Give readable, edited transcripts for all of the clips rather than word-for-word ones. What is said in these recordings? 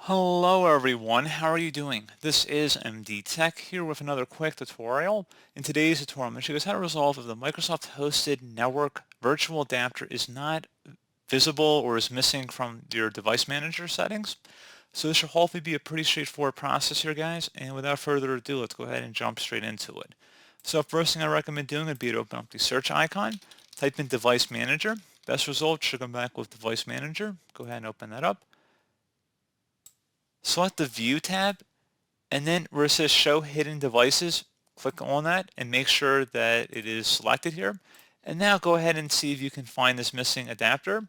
Hello everyone, how are you doing? This is MD Tech here with another quick tutorial. In today's tutorial, I'm going to show you guys how to resolve if the Microsoft hosted network virtual adapter is not visible or is missing from your device manager settings. So this should hopefully be a pretty straightforward process here, guys, and without further ado, let's go ahead and jump straight into it. So first thing I recommend doing would be to open up the search icon, type in device manager. Best result should come back with device manager. Go ahead and open that up. Select the View tab, and then where it says Show Hidden Devices, click on that and make sure that it is selected here. And now go ahead and see if you can find this missing adapter.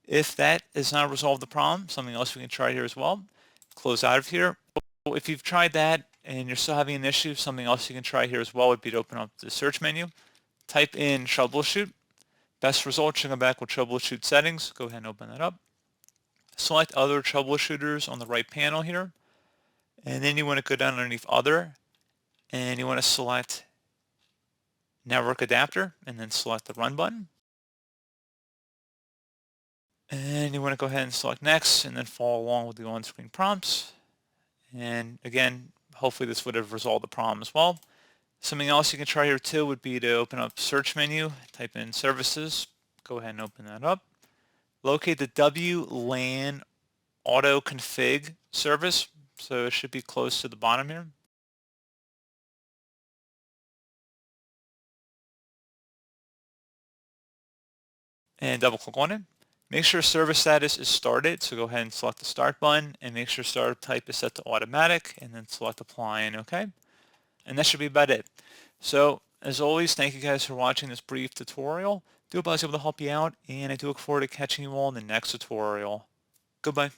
If that does not resolve the problem, something else we can try here as well. Close out of here. If you've tried that and you're still having an issue, something else you can try here as well would be to open up the search menu, type in Troubleshoot. Best result should come back with Troubleshoot settings. Go ahead and open that up. Select other troubleshooters on the right panel here, and then you want to go down underneath other, and you want to select network adapter, and then select the run button. And you want to go ahead and select next, and then follow along with the on-screen prompts. And again, hopefully this would have resolved the problem as well. Something else you can try here too would be to open up search menu, type in services, go ahead and open that up. Locate the wlan auto config service, so it should be close to the bottom here. And double click on it. Make sure service status is started, so go ahead and select the start button and make sure startup type is set to automatic and then select apply and OK. And that should be about it. So as always, thank you guys for watching this brief tutorial. I do hope I was able to help you out, and I do look forward to catching you all in the next tutorial. Goodbye.